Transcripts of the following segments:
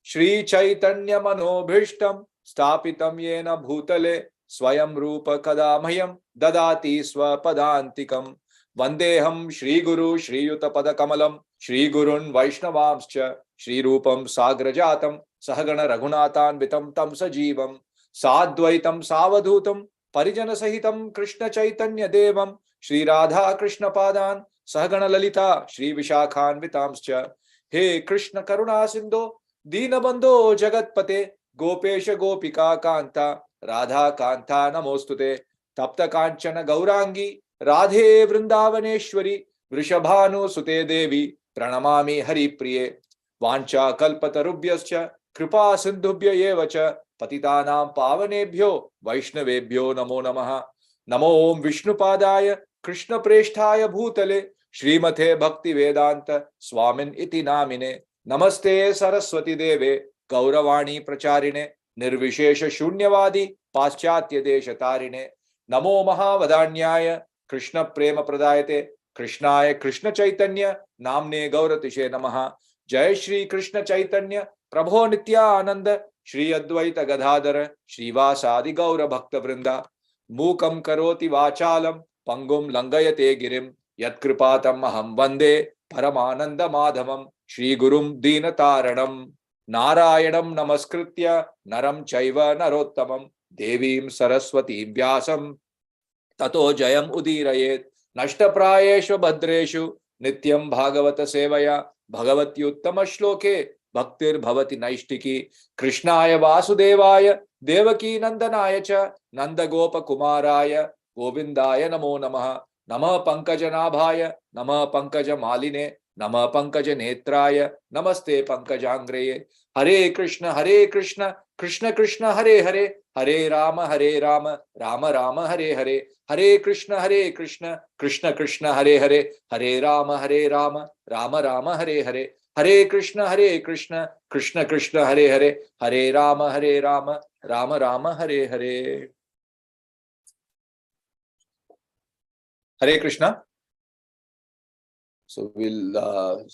Shri Chaitanya Manobhishtam Stapitam Yena Bhutale Swayam Rupa Kadamhayam Dadati Swapadantikam Vandeham Shri Guru Shri Yuta Padakamalam Shri Gurun Vaishnavamscha Shri Rupam Sagrajatam Sahagana Raghunathan Vitam Tam Sajivam Sadvaitam Savadhutam Parijana Sahitam Krishna Chaitanya Devam Shri Radha Krishna Padan Sahagana Lalita Shri Vishakhan Vitamscha He Krishna Karuna Sindhu Deenabandho Jagatpate Gopesha Gopika Kanta Radha Kanta Namostute Tapta Kanchana Gaurangi Radhe Vrindavaneshwari Vrishabhanu Sute Devi Pranamami Hari Priye Vancha Kalpatarubhyascha Kripa Sindhubhya Yevacha Patitanam Pavanebhyo Vaishnavebhyo Namo Namaha Namo Om Vishnupadaya Krishna Presthaya Bhutale Srimate Bhakti Vedanta Swamin Iti Namine Namaste Saraswati Deve Gauravani Pracharine Nirvishesha Shunyavadi Paschatya Deshatarine Namo Mahavadanyaya Krishna Prema Pradayate Krishnaya Krishna Chaitanya Namne Gauratishe Namaha Jai Shri Krishna Chaitanya Prabho Nityananda Shri Advaita Gadadhara Srivasadi Gaura Bhakta Vrinda Mukam Karoti Vachalam Pangum Langayate Girim Yat Kripatam Aham Vande Paramananda Madhavam Shri Gurum Deenataranam Narayanam Namaskritya Naram Chaiva Narottamam Devim Saraswati Vyasam Tato Jayam Udirayet Nashta Prayeshu Bhadreshu Nityam Bhagavata Sevaya Bhagavati Uttama Shloke Bhaktir Bhavati Naishtiki Krishnaya Vasudevaya Devaki Nandanaya Cha Nanda Gopa Kumaraya Govindaya Namo Namaha Nama Pankaja Nabhaya Nama Pankaja Maline Nama Pankaja Netraya Namaste Pankajangreye Hare Krishna Krishna Krishna Hare Hare Hare Rama Rama Rama Hare Hare Hare Krishna Krishna Krishna Hare Hare Hare Rama Rama Rama Hare Hare Hare Krishna Krishna Krishna Hare Hare Hare Rama Rama Rama Hare Hare. Hare Krishna. So we'll,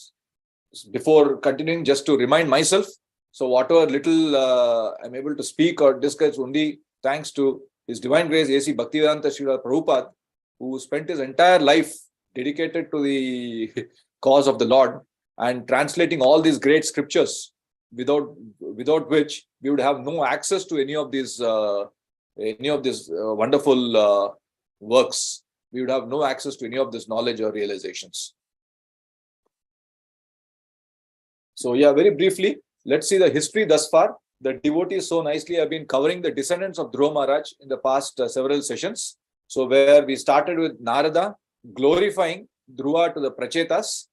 before continuing, just to remind myself, so whatever little I'm able to speak or discuss, only thanks to His Divine Grace A.C. Bhaktivedanta Srila Prabhupada, who spent his entire life dedicated to the cause of the Lord and translating all these great scriptures, without which we would have no access to any of these wonderful works. We would have no access to any of this knowledge or realizations. So yeah, very briefly, let's see the history thus far. The devotees so nicely have been covering the descendants of Dhruva Maharaj in the past several sessions. So where we started with Narada glorifying Dhruva to the Prachetas,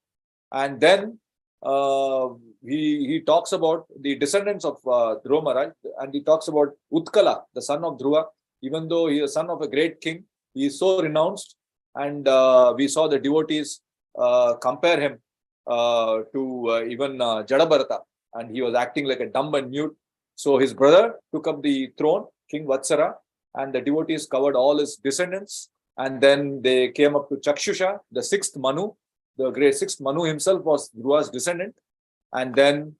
and then he talks about the descendants of Dhruva Maharaj, and he talks about Utkala, the son of Dhruva. Even though he is son of a great king, he is so renounced, and we saw the devotees compare him to even Jadabharata, and he was acting like a dumb and mute. So his brother took up the throne, King Vatsara, and the devotees covered all his descendants. And then they came up to Chakshusha, the sixth Manu. The great sixth Manu himself was Dhruva's descendant. And then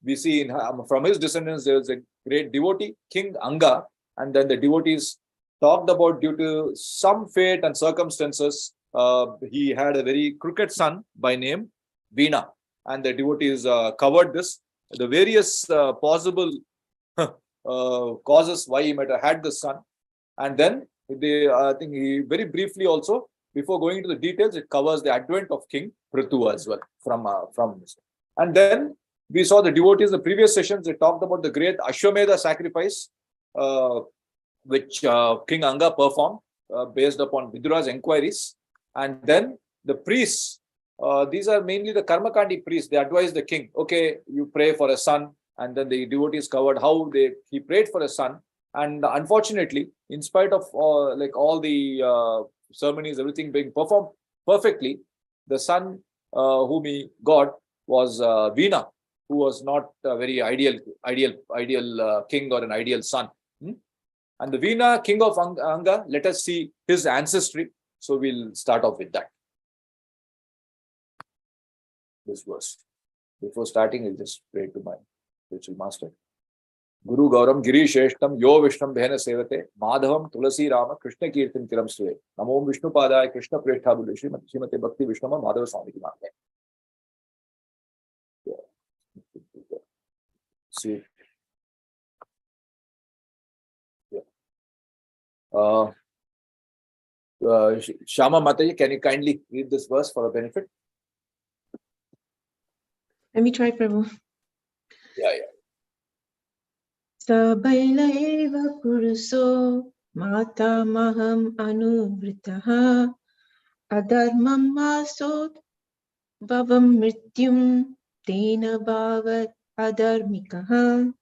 we see from his descendants, there was a great devotee, King Anga. And then the devotees talked about, due to some fate and circumstances, he had a very crooked son by name Veena. And the devotees covered this, the various possible causes why he might have had this son. And then I think he very briefly also, before going into the details, it covers the advent of King Prithu as well from this. And then we saw the devotees, the previous sessions, they talked about the great Ashwamedha sacrifice, which King Anga performed based upon Vidura's inquiries. And then the priests, these are mainly the Karmakandi priests. They advise the king, okay, you pray for a son. And then the devotees covered how he prayed for a son. And unfortunately, in spite of all the ceremonies, everything being performed perfectly, the son whom he got was Veena, who was not a very ideal king or an ideal son. And the Veena, king of Anga, let us see his ancestry. So we'll start off with that. This verse. Before starting, I'll just pray to my spiritual master. Guru Gauram Giri Sheshtam Yo Vishnam Bhena Sevate Madhavam Tulasi Rama Krishna Kirtan Kiram Suve Namo Vishnu Padaya Krishna Preshta Buddha Srimate Bhakti Vishnama Madhava Swami Ki Mate. See. Shama Mataji, can you kindly read this verse for a benefit? Let me try, Prabhu. Yeah. Sabaila eva puruso mata maham anuvritaha adharmam masot bhavam mrityum tena bhavat adharmikaha.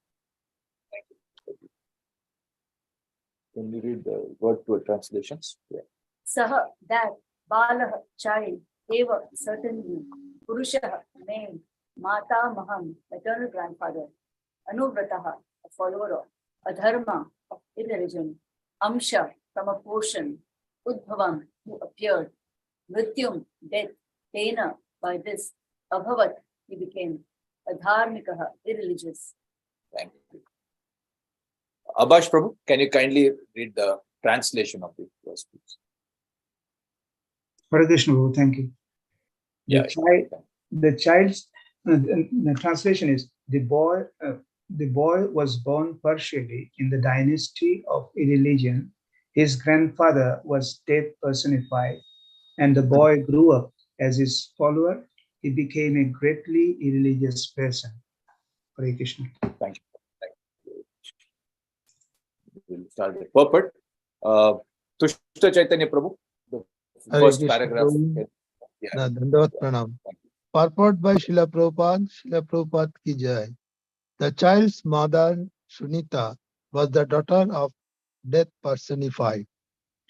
Can you read the word to translations? Yeah. Saha, that, Balah, child, Eva, certainly, Purushaha, male, Mata Maham, maternal grandfather, Anuvrataha, a follower of, Adharma, of irreligion, Amsha, from a portion, Udbhavam, who appeared, Mrityum, death, Tena, by this, Abhavat, he became, Adharmikaha, irreligious. Thank you. Abhash Prabhu, can you kindly read the translation of the verse, please? Hare Krishna, Prabhu, thank you. The translation is the boy was born partially in the dynasty of irreligion. His grandfather was death personified, and the boy grew up as his follower. He became a greatly irreligious person. Hare Krishna. Thank you. We'll start with purport. Tushta Chaitanya Prabhu, the first paragraph. Yeah. Dandavat Pranam. Purport by Srila Prabhupada ki jai. The child's mother, Sunita, was the daughter of death personified.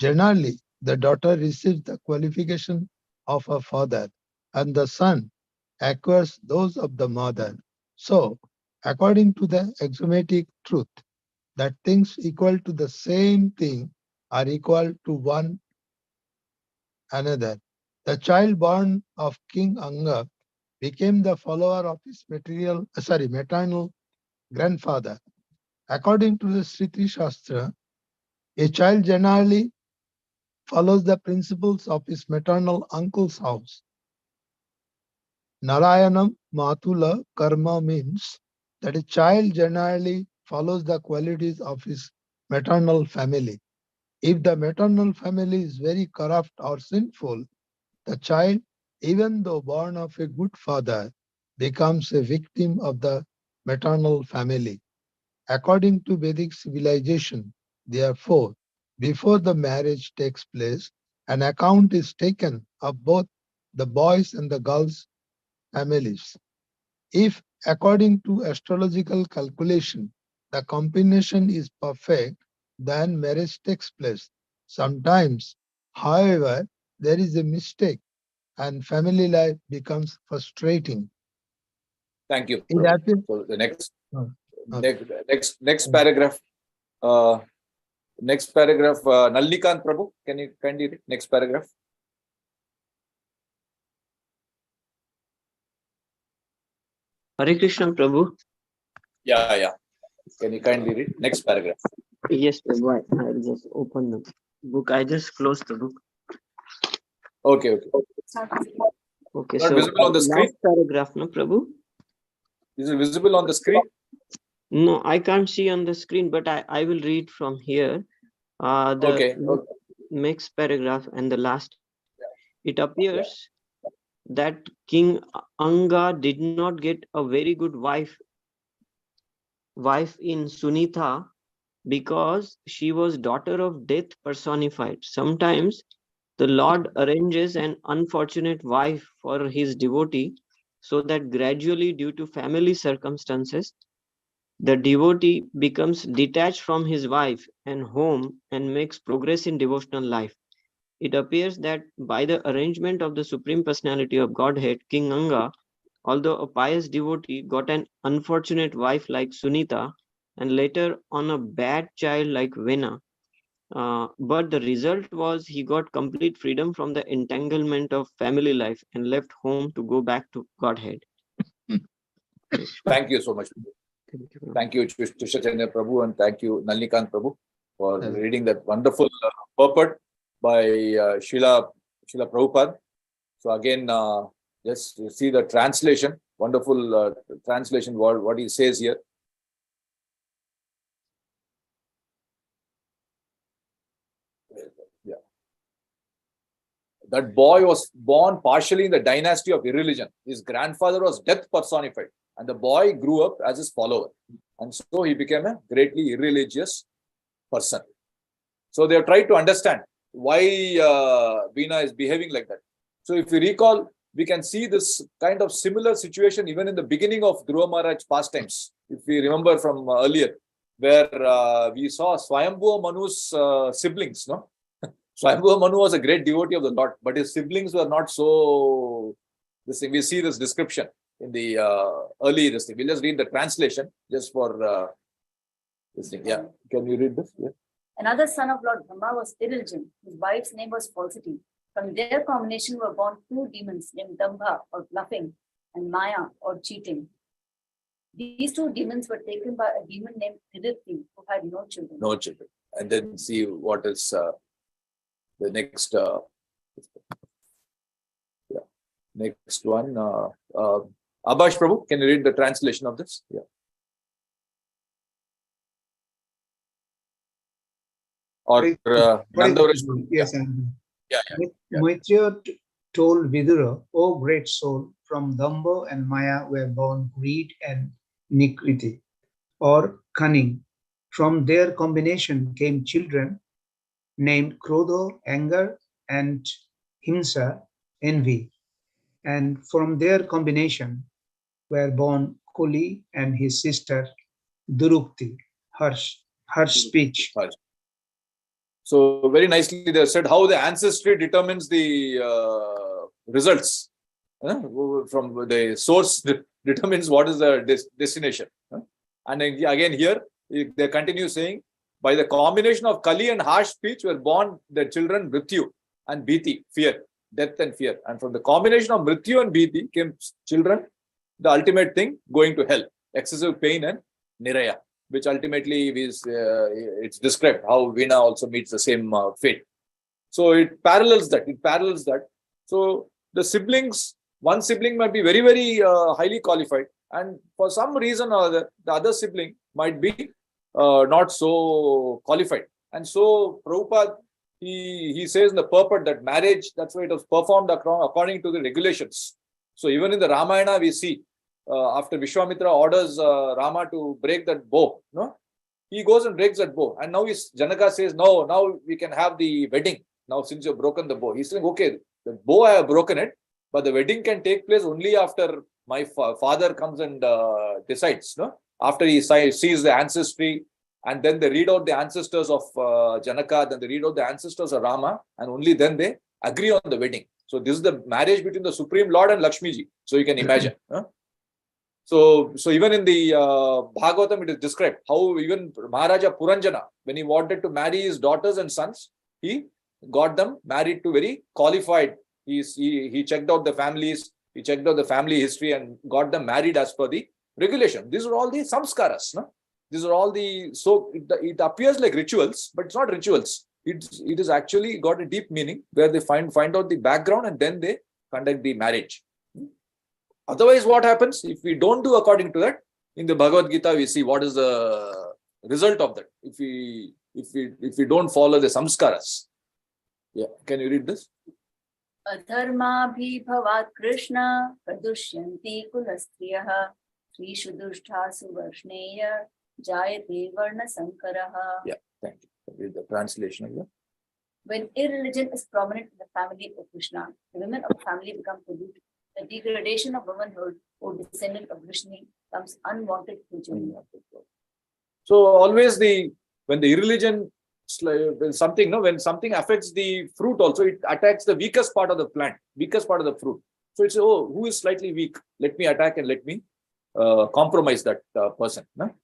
Generally, the daughter receives the qualification of her father, and the son acquires those of the mother. So, according to the axiomatic truth, that things equal to the same thing are equal to one another. The child born of King Anga became the follower of his maternal grandfather. According to the Sriti Shastra, a child generally follows the principles of his maternal uncle's house. Narayanam Matula Karma means that a child generally follows the qualities of his maternal family. If the maternal family is very corrupt or sinful, the child, even though born of a good father, becomes a victim of the maternal family. According to Vedic civilization, therefore, before the marriage takes place, an account is taken of both the boys and the girls' families. If, according to astrological calculation, the combination is perfect, then marriage takes place. Sometimes, however, there is a mistake and family life becomes frustrating. Thank you. So the next paragraph. Next paragraph. Nallikant Prabhu, can you kindly read next paragraph? Hare Krishna Prabhu. Yeah. Can you kindly read next paragraph? Yes, Prabhu. I'll just open the book. I just closed the book. Okay. Okay, Not so visible on the screen? last paragraph, no, Prabhu? Is it visible on the screen? No, I can't see on the screen, but I will read from here. The next paragraph and the last. It appears that King Anga did not get a very good wife in Sunitha because she was daughter of death personified. Sometimes the Lord arranges an unfortunate wife for his devotee so that gradually, due to family circumstances, the devotee becomes detached from his wife and home and makes progress in devotional life. It appears that by the arrangement of the Supreme Personality of Godhead, King Anga, although a pious devotee, got an unfortunate wife like Sunita and later on a bad child like Vena. But the result was he got complete freedom from the entanglement of family life and left home to go back to Godhead. Thank you so much. Thank you, Chaitanya Prabhu, and thank you, Nalinikanth Prabhu, for reading that wonderful purport by Srila Prabhupada. So again, just see the translation, wonderful translation, what he says here. Yeah. That boy was born partially in the dynasty of irreligion. His grandfather was death personified, and the boy grew up as his follower. And so he became a greatly irreligious person. So they have tried to understand why Veena is behaving like that. So if you recall, we can see this kind of similar situation even in the beginning of Dhruva Maharaj's pastimes. If we remember from earlier, where we saw Swayambhuva Manu's siblings, no? Swayambhuva Manu was a great devotee of the Lord, but his siblings were not so. This thing, we see this description in the early this thing. We'll just read the translation just for this thing. Yeah, can you read this? Yeah. Another son of Lord Brahma was irreligion. His wife's name was falsity. From their combination were born two demons named Dambha or bluffing and Maya or cheating. These two demons were taken by a demon named Hriditi who had no children. No children. And then see what is the next. Yeah, next one. Abhash Prabhu, can you read the translation of this? Yeah. Or Nandavaraj. Yes, Yeah. Maitreya told Vidura, "O great soul, from Damba and Maya were born greed and iniquity, or cunning. From their combination came children named Krodha, anger, and Himsa, envy. And from their combination were born Kuli and his sister Durukti, her speech." So very nicely they said how the ancestry determines the results. From the source determines what is the destination. And again here they continue saying, by the combination of Kali and harsh speech were born the children Mrityu and Bhiti, fear, death and fear. And from the combination of Mrityu and Bhiti came children, the ultimate thing, going to hell, excessive pain and Niraya, which ultimately is it's described how Veena also meets the same fate. So it parallels that. So the siblings, one sibling might be very, very highly qualified, and for some reason or other, the other sibling might be not so qualified. And so Prabhupada, he says in the purport that marriage, that's why it was performed according to the regulations. So even in the Ramayana, we see after Vishwamitra orders Rama to break that bow, no, he goes and breaks that bow, and now Janaka says, no, now we can have the wedding. Now since you've broken the bow, he's saying, okay, the bow I have broken it, but the wedding can take place only after my father comes and decides, no, after he sees the ancestry, and then they read out the ancestors of Janaka, then they read out the ancestors of Rama, and only then they agree on the wedding. So this is the marriage between the Supreme Lord and Lakshmiji. So you can imagine. So even in the Bhagavatam, it is described how even Maharaja Puranjana, when he wanted to marry his daughters and sons, he got them married to very qualified. He checked out the families, he checked out the family history and got them married as per the regulation. These are all the samskaras. No? These are all the, so it appears like rituals, but it's not rituals. It is actually got a deep meaning where they find out the background and then they conduct the marriage. Otherwise, what happens if we don't do according to that? In the Bhagavad Gita, we see what is the result of that. If we don't follow the samskaras. Yeah, can you read this? Adharma bhi bhavat Krishna pradushyanti kulastriyaha Srishu dushta suvarshneya jayate varna sankaraha. Yeah, thank you. Read the translation of that. When irreligion is prominent in the family of Krishna, the women of the family become polluted. The degradation of womanhood or descendant of Vishnu comes unwanted progeny. So always when the irreligion, when something affects the fruit also, it attacks the weakest part of the plant, weakest part of the fruit. So it's, who is slightly weak? Let me attack and let me compromise that person, no?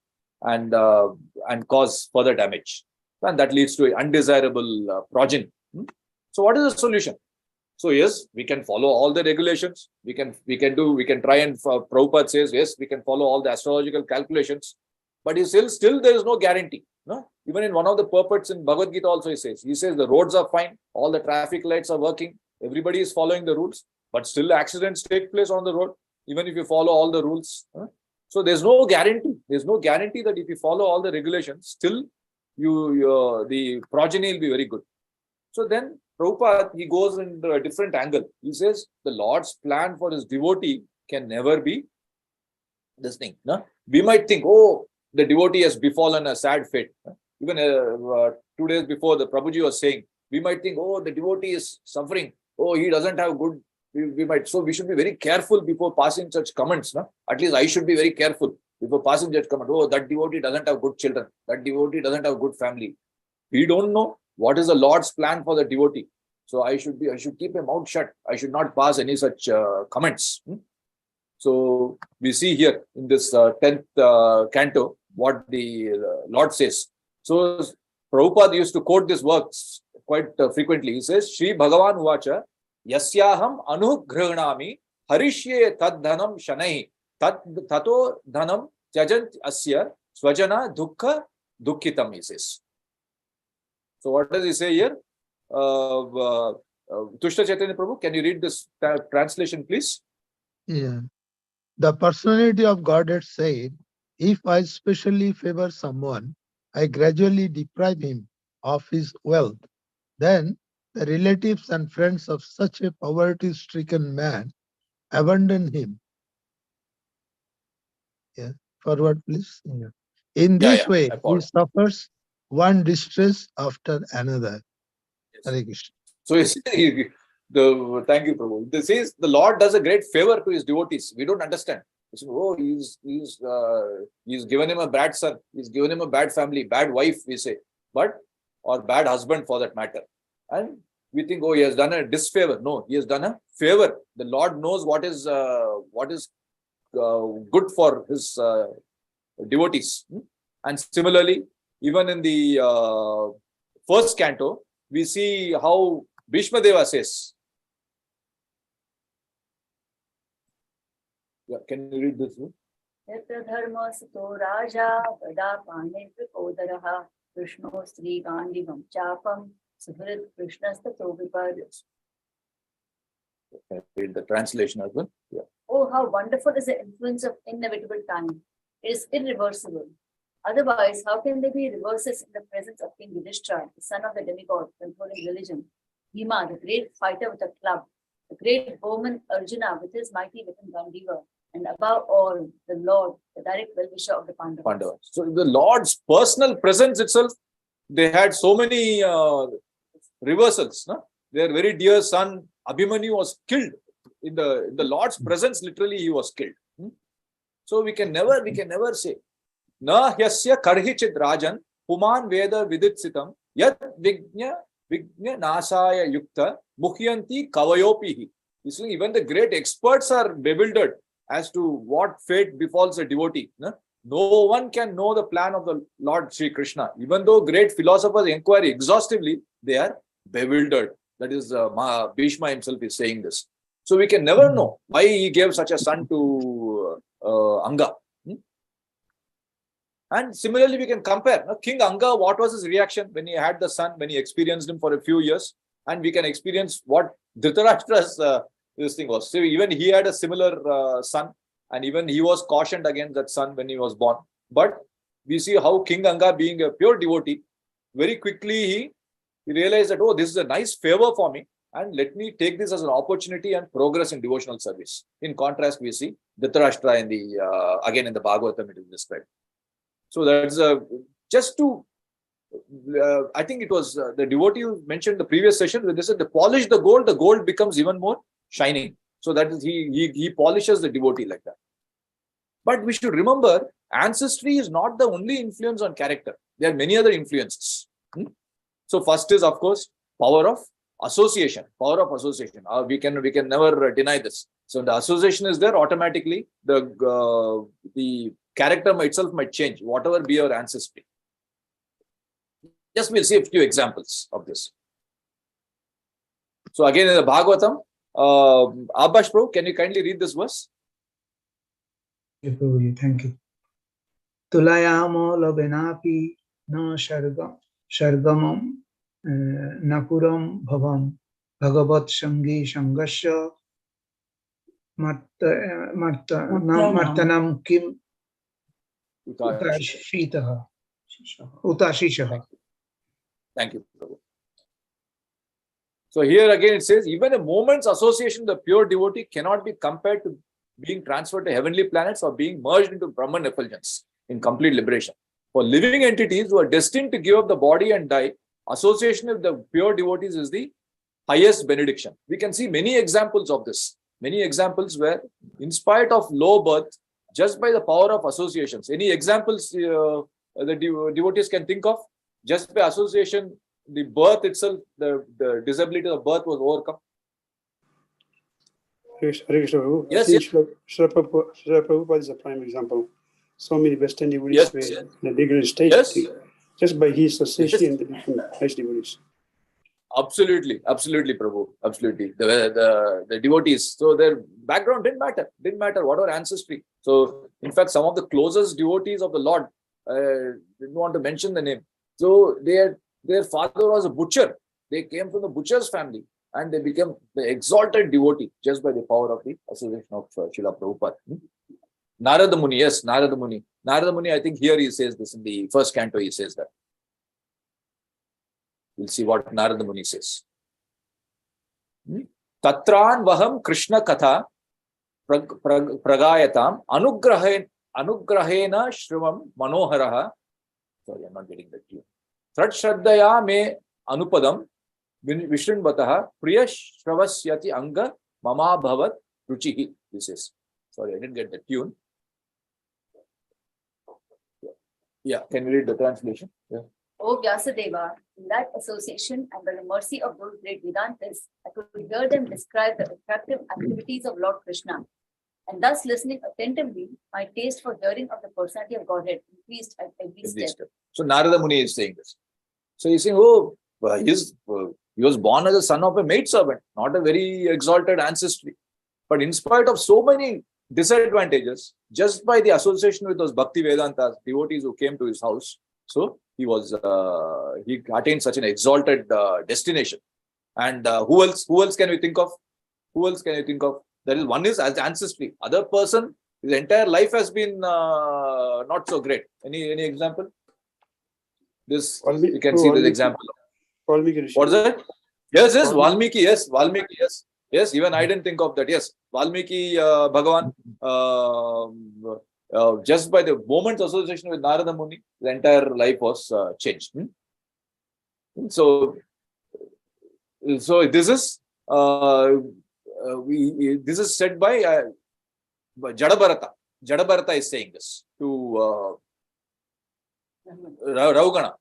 And cause further damage. And that leads to an undesirable progeny. So what is the solution? So yes, we can follow all the regulations. We can try and Prabhupada says, yes, we can follow all the astrological calculations, but still there is no guarantee. No, even in one of the purports in Bhagavad Gita also he says the roads are fine, all the traffic lights are working, everybody is following the rules, but still accidents take place on the road, even if you follow all the rules. So there's no guarantee. There's no guarantee that if you follow all the regulations, still the progeny will be very good. So then Prabhupada, he goes into a different angle. He says the Lord's plan for his devotee can never be this thing. No? We might think, oh, the devotee has befallen a sad fate. Even 2 days before, the Prabhuji was saying, we might think, oh, the devotee is suffering. Oh, he doesn't have good. So we should be very careful before passing such comments. No? At least I should be very careful before passing such comment. Oh, that devotee doesn't have good children. That devotee doesn't have good family. We don't know what is the Lord's plan for the devotee. So I should keep my mouth shut. I should not pass any such comments. So we see here in this 10th canto what the Lord says. So Prabhupada used to quote these works quite frequently. He says, Shri Bhagavan Uvacha, Yasyaham Anugrhanami Harishye Tad Dhanam Shanai Tato Dhanam Tyajant Asya Swajana Dukkha Dukkhitam, he says. So what does he say here? Tushta Chaitanya Prabhu, can you read this translation, please? Yeah. The personality of Godhead said, if I specially favor someone, I gradually deprive him of his wealth. Then the relatives and friends of such a poverty-stricken man abandon him. Yeah. Forward, please. Yeah. In this way, he suffers one distress after another. Hare Krishna. So thank you, Prabhu. This is the Lord does a great favor to his devotees. We don't understand. Oh, he's given him a bad son. He's given him a bad family, bad wife, we say, or bad husband for that matter. And we think, oh, he has done a disfavor. No, he has done a favor. The Lord knows what is good for his devotees. And similarly, even in the first canto, we see how Bhishma Deva says. Yeah, can you read this? Yatra dharma sato raja vada pane tripodaraha Krishno Sri Gandivam Chapam Suhrit Krishnastato Vipad. Can you read the translation as well? Yeah. Oh, how wonderful is the influence of inevitable time. It is irreversible. Otherwise, how can there be reverses in the presence of King Yudhishthira, the son of the demigod controlling religion, Bhima, the great fighter with a club, the great bowman Arjuna with his mighty weapon Gandiva, and above all, the Lord, the direct well-wisher of the Pandavas. So the Lord's personal presence itself, they had so many reversals. No? Their very dear son Abhimanyu was killed. In the Lord's presence, literally he was killed. So we can never say, Na hyasya karhichid rajan puman veda viditsitam yat vignya nasaya yukta mukhyanti kavayopihi. Even the great experts are bewildered as to what fate befalls a devotee. No one can know the plan of the Lord Sri Krishna. Even though great philosophers inquire exhaustively, they are bewildered. That is, Bhishma himself is saying this. So we can never know why he gave such a son to Anga. And similarly, we can compare. King Anga, what was his reaction when he had the son, when he experienced him for a few years? And we can experience what Dhritarashtra's this thing was. So even he had a similar son, and even he was cautioned against that son when he was born. But we see how King Anga, being a pure devotee, very quickly he realized that, oh, this is a nice favor for me, and let me take this as an opportunity and progress in devotional service. In contrast, we see Dhritarashtra in the again in the Bhagavatam it is described. So that's just to, I think it was the devotee who mentioned the previous session when they said, to polish the gold becomes even more shining. So that is, he polishes the devotee like that. But we should remember, ancestry is not the only influence on character. There are many other influences. So first is, of course, power of association. We can never deny this. So the association is there, automatically the character itself might change, whatever be your ancestry. Just we'll see a few examples of this. So again in the Bhagavatam, Abhash Prabhu, can you kindly read this verse? Okay, Prabhuji, thank you. Tulayamo lobenapi no shargamam nakuram bhavam bhagavat shangi shangasya martanam kim utashitaha utashishaha. Thank you, Prabhu. So here again it says, even a moment's association with the pure devotee cannot be compared to being transferred to heavenly planets or being merged into Brahman effulgence in complete liberation. For living entities who are destined to give up the body and die, association with the pure devotees is the highest benediction. We can see many examples of this. Many examples where, in spite of low birth, just by the power of associations. Any examples the devotees can think of? Just by association, the birth itself, the disability of birth was overcome. Hare Krishna, Prabhu. Yes, I think Srila Prabhupada is a prime example. So many Western devotees were in a degraded state just by his association with the Christ devotees. Absolutely, Prabhu, absolutely. The devotees, so their background didn't matter, whatever ancestry. So, in fact, some of the closest devotees of the Lord didn't want to mention the name. So, their father was a butcher. They came from the butcher's family and they became the exalted devotee just by the power of the association of Srila Prabhupada. Narada Muni, yes, Narada Muni. Narada Muni, I think here he says this in the first canto, he says that. We'll see what Narada Muni says. Tatran vaham Krishna katha pragayatam anugrahena shrivam manoharaha. Sorry, I'm not getting that tune. Trat shraddaya me anupadam vishrinvataha priya shravasyati anga mama bhavat ruchihi. This is. Sorry, I didn't get the tune. Yeah, can you read the translation? Yeah. O Vyasadeva, in that association and by the mercy of those great Vedantas, I could hear them describe the attractive activities of Lord Krishna. And thus, listening attentively, my taste for hearing of the personality of Godhead increased at every step. So, Narada Muni is saying this. So, he's saying, oh, he was born as a son of a maidservant, not a very exalted ancestry. But in spite of so many disadvantages, just by the association with those Bhakti Vedantas, devotees who came to his house, so he attained such an exalted destination. And who else can we think of? There is one is as ancestry. Other person, his entire life has been not so great. Any example? This you can see this example. Valmiki. What is that? Yes, Valmiki. Yes, even I didn't think of that. Yes, Valmiki Bhagavan. Just by the moment's association with Narada Muni, the entire life was changed. So this is this is said by Jadabharata. Jadabharata is saying this to Raugana.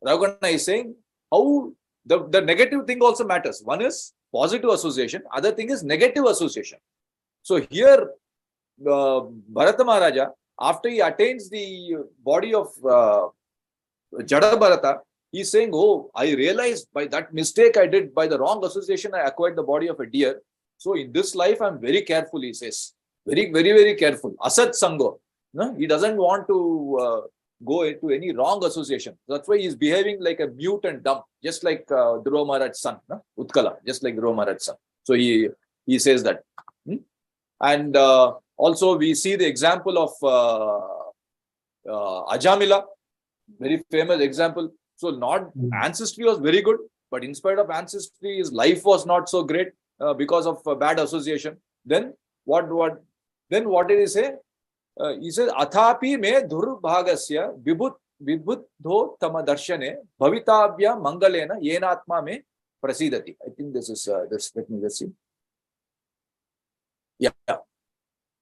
Raugana is saying how the negative thing also matters. One is positive association, other thing is negative association. So here, Bharata Maharaja, after he attains the body of Jadabharata, he's saying, oh, I realized by that mistake I did, by the wrong association, I acquired the body of a deer. So in this life, I'm very careful, he says. Very, very, very careful. Asat Sango. No? He doesn't want to go into any wrong association. That's why he's behaving like a mute and dumb, just like Dhruva Maharaj's son, no? Utkala, just like Dhruva Maharaj's son. So he says that. And also we see the example of Ajamila, very famous example. So not ancestry was very good, but in spite of ancestry, his life was not so great because of bad association. Then what did he say? He says, Athapi me dhurbhagasya vibhuddho tamadarshane bhavitabhya mangalena yenatma me prasidati. I think this is this. Let me just see. Yeah.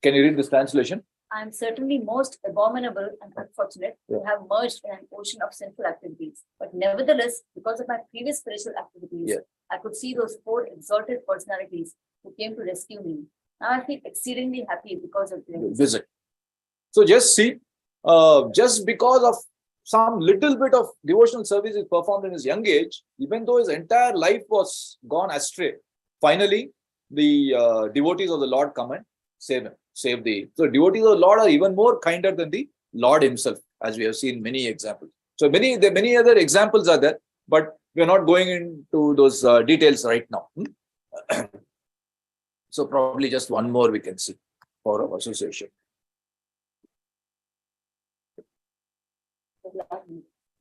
Can you read this translation? I am certainly most abominable and unfortunate to have merged in an ocean of sinful activities. But nevertheless, because of my previous spiritual activities, I could see those four exalted personalities who came to rescue me. Now I feel exceedingly happy because of their visit. So just see, just because of some little bit of devotional service he performed in his young age, even though his entire life was gone astray, finally, the devotees of the Lord come and save him, save the. So devotees of the Lord are even more kinder than the Lord himself, as we have seen many examples. So many other examples are there, but we are not going into those details right now. So probably just one more we can see for our association.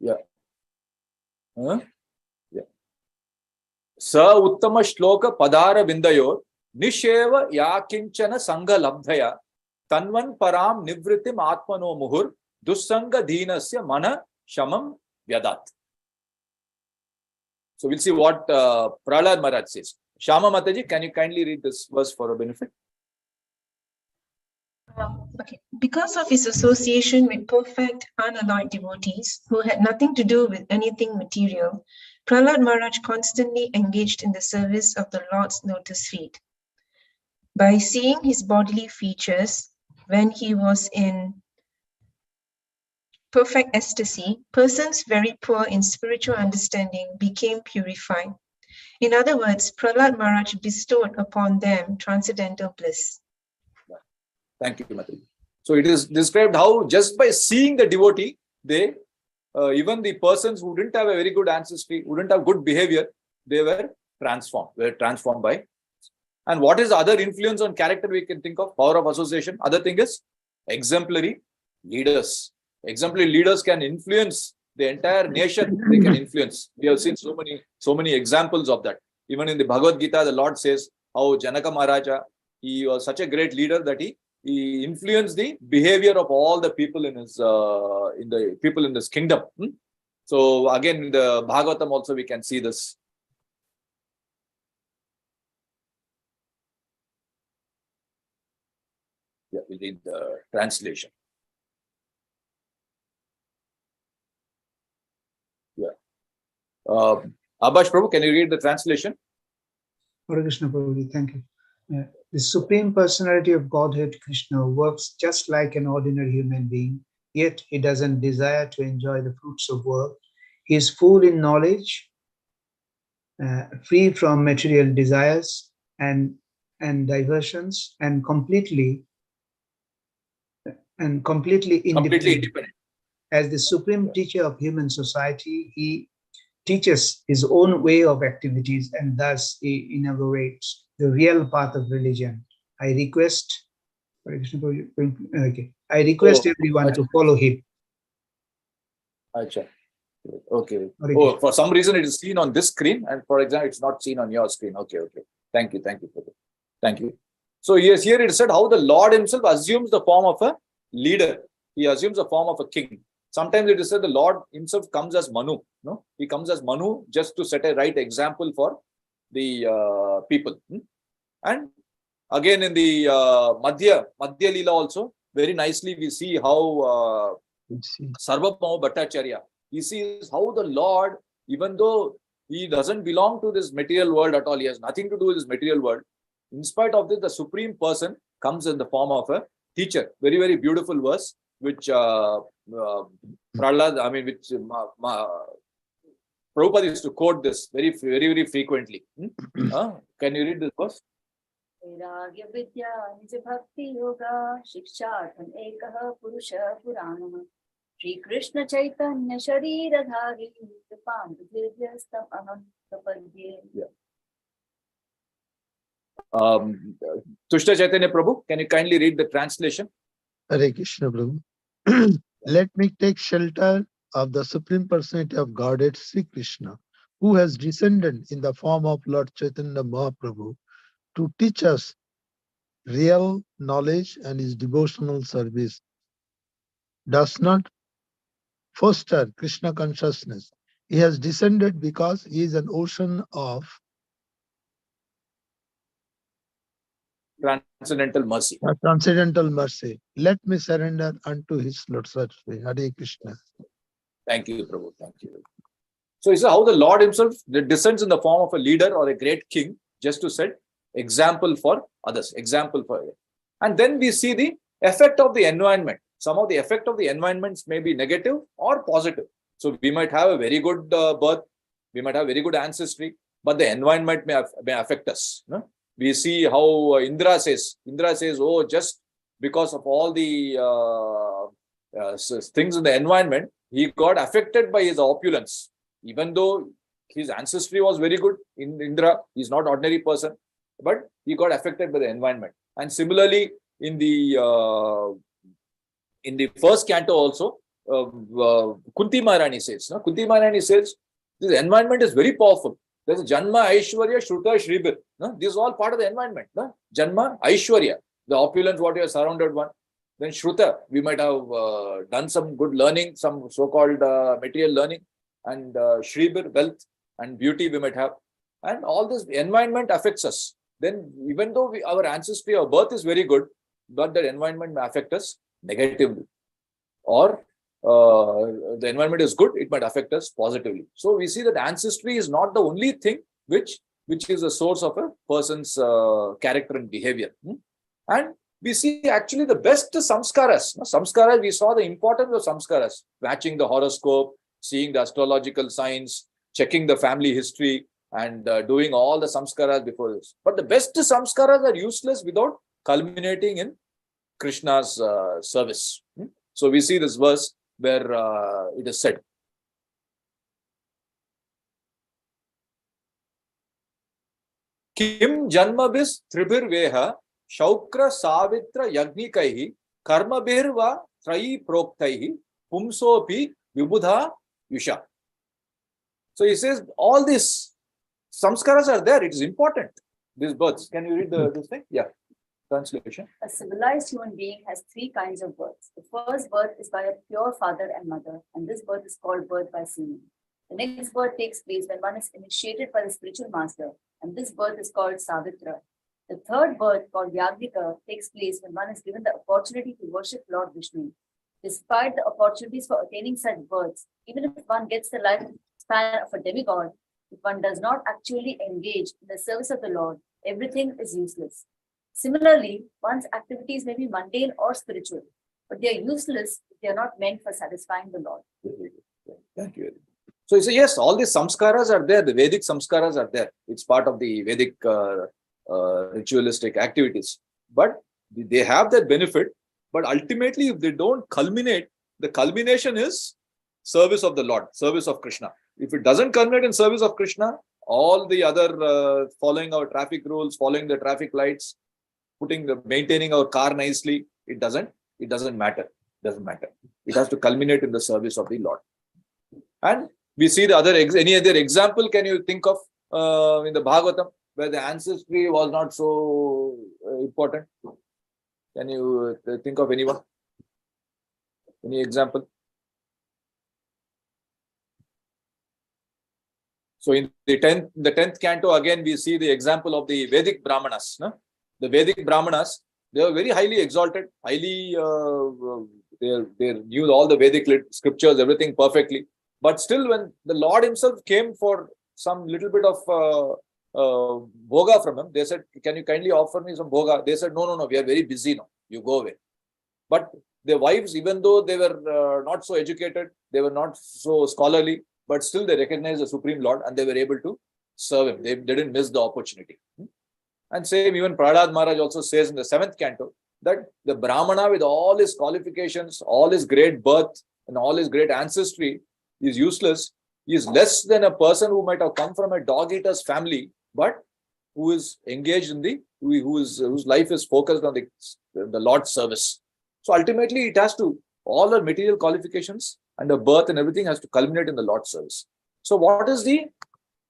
Yeah. Yeah. Sa uttama shloka padara vindayor nisheva yakinchana sangha labdhaya tanvan param nivritim atmano muhur dussanga dhinasya mana shamam vyadat. So we'll see what Prahlad Maharaj says. Shama Mataji, can you kindly read this verse for a benefit? Okay. Because of his association with perfect, unalloyed devotees who had nothing to do with anything material, Prahlad Maharaj constantly engaged in the service of the Lord's lotus feet. By seeing his bodily features when he was in perfect ecstasy, persons very poor in spiritual understanding became purified. In other words, Prahlad Maharaj bestowed upon them transcendental bliss. Thank you, Mataji. So it is described how just by seeing the devotee, they, even the persons who didn't have a very good ancestry, who didn't have good behavior, they were transformed by. And what is the other influence on character we can think of? Power of association. Other thing is exemplary leaders. Exemplary leaders can influence the entire nation. They can influence. We have seen so many examples of that. Even in the Bhagavad Gita, the Lord says how Janaka Maharaja, he was such a great leader that he influenced the behavior of all the people in his kingdom. So again, in the Bhagavatam also we can see this. Yeah, we read the translation. Yeah. Abhash Prabhu, can you read the translation? Hare Krishna Prabhuji, thank you. The Supreme Personality of Godhead, Krishna, works just like an ordinary human being, yet he doesn't desire to enjoy the fruits of work. He is full in knowledge, free from material desires and diversions, and completely independent. As the supreme teacher of human society, he teaches his own way of activities, and thus he inaugurates the real path of religion. I request everyone to follow him. Achha. Okay. Oh, for some reason it is seen on this screen, and for example, it's not seen on your screen. Okay. Thank you. Thank you. So yes, here it said how the Lord himself assumes the form of a leader. He assumes the form of a king. Sometimes it is said the Lord himself comes as Manu. No, he comes as Manu just to set a right example for the people. And again in the Madhya Leela also, very nicely we see how Sarvabhauma Bhattacharya, he sees how the Lord, even though he doesn't belong to this material world at all, he has nothing to do with this material world. In spite of this, the Supreme Person comes in the form of a teacher. Very, very beautiful verse, which Prabhupada used to quote this very, very, very frequently. Can you read this verse? Vairagya vidya nija bhakti yoga shikshartham ekah purusha puranam Shri Krishna Chaitanya Sharira Dhari Kripam Virvyastam Aham Prapadye. Tushta Chaitanya Prabhu, can you kindly read the translation? Hare Krishna Prabhu. Let me take shelter of the Supreme Personality of Godhead, Sri Krishna, who has descended in the form of Lord Chaitanya Mahaprabhu to teach us real knowledge, and his devotional service does not foster Krishna consciousness. He has descended because he is an ocean of transcendental mercy. Transcendental mercy. Let me surrender unto his lotus feet. Hare Krishna. Thank you, Prabhu. Thank you. So this is how the Lord himself descends in the form of a leader or a great king, just to set example for others, and then we see the effect of the environment. Some of the effect of the environments may be negative or positive. So we might have a very good birth, we might have very good ancestry, but the environment may affect us. No? We see how Indra says, oh, just because of all the things in the environment, he got affected by his opulence. Even though his ancestry was very good in Indra, he's not ordinary person, but he got affected by the environment. And similarly, in the first canto also, Kunti Maharani says, this environment is very powerful. There's Janma, Aishwarya, Shruta, Shribir. No? This is all part of the environment. No? Janma, Aishwarya, the opulence, what you are surrounded one. Then Shruta, we might have done some good learning, some so-called material learning, and Shribir, wealth and beauty we might have. And all this environment affects us. Then even though our ancestry, our birth is very good, but the environment may affect us negatively. Or the environment is good, it might affect us positively. So we see that ancestry is not the only thing which is a source of a person's character and behavior. And we see actually the best samskaras. Samskaras, we saw the importance of samskaras, matching the horoscope, seeing the astrological signs, checking the family history, and doing all the samskaras before this. But the best samskaras are useless without culminating in Krishna's service. So we see this verse where it is said, Kim janmabis tribhirveha shaukra savitra yagnikaihi karmabhirva trayi proktaihi pumsopi vibudha yusha. So he says all these samskaras are there. It is important. These births. Can you read this thing? Yeah. Translation. A civilized human being has three kinds of births. The first birth is by a pure father and mother, and this birth is called birth by semen. The next birth takes place when one is initiated by the spiritual master, and this birth is called Savitra. The third birth, called Yagnika, takes place when one is given the opportunity to worship Lord Vishnu. Despite the opportunities for attaining such births, even if one gets the lifespan of a demigod, if one does not actually engage in the service of the Lord, everything is useless. Similarly, one's activities may be mundane or spiritual, but they are useless if they are not meant for satisfying the Lord. Thank you. So you say, yes, all these samskaras are there. The Vedic samskaras are there. It's part of the Vedic ritualistic activities. But they have that benefit. But ultimately, if they don't culminate, the culmination is service of the Lord, service of Krishna. If it doesn't culminate in service of Krishna, all the other following our traffic rules, following the traffic lights, maintaining our car nicely, it doesn't matter. It has to culminate in the service of the Lord. And we see the other any other example can you think of in the Bhagavatam where the ancestry was not so important? Can you think of anyone? Any example? So in the 10th canto, again, we see the example of the Vedic Brahmanas. No? The Vedic Brahmanas, they were very highly exalted, they knew all the Vedic scriptures, everything perfectly. But still, when the Lord himself came for some little bit of bhoga from him, they said, can you kindly offer me some bhoga? They said, no, we are very busy now. You go away. But their wives, even though they were not so educated, they were not so scholarly, but still they recognized the Supreme Lord and they were able to serve him. They didn't miss the opportunity. And same, even Prahlad Maharaj also says in the 7th canto that the Brahmana with all his qualifications, all his great birth and all his great ancestry is useless. He is less than a person who might have come from a dog-eater's family, but who is engaged in whose life is focused on the Lord's service. So ultimately, it has to, all the material qualifications and the birth and everything has to culminate in the Lord's service. So what is the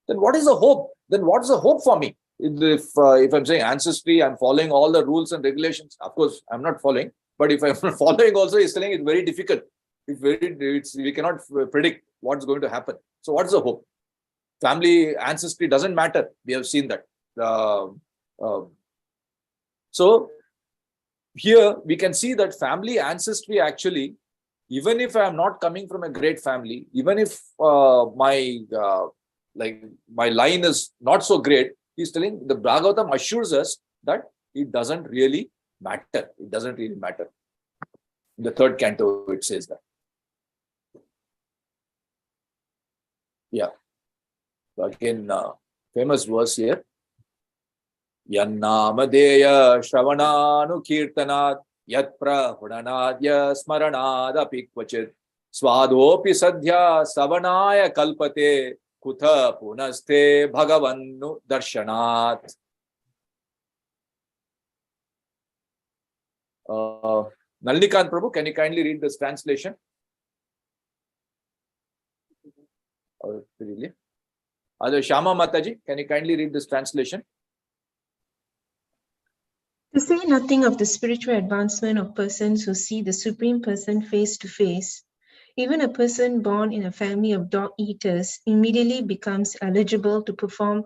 hope? Then what is the hope for me? If I'm saying ancestry, I'm following all the rules and regulations. Of course, I'm not following. But if I'm following also, he's telling it's very difficult. We cannot predict what's going to happen. So what's the hope? Family ancestry doesn't matter. We have seen that. So here we can see that family ancestry actually, even if I'm not coming from a great family, even if my line is not so great, he's telling, the Bhagavatam assures us that it doesn't really matter. It doesn't really matter. In the 3rd canto, it says that. Yeah. So again, famous verse here. Yannamadeya Shravananu Kirtanat Yat Prahunanadya Smaranadapi Kvachit Swadopi Sadhya Savanaya Kalpate Kutha Punaste Bhagavannu Darshanat. Nalinikanth Prabhu, can you kindly read this translation? Really? Shama Mataji, can you kindly read this translation? To say nothing of the spiritual advancement of persons who see the Supreme Person face to face, even a person born in a family of dog eaters immediately becomes eligible to perform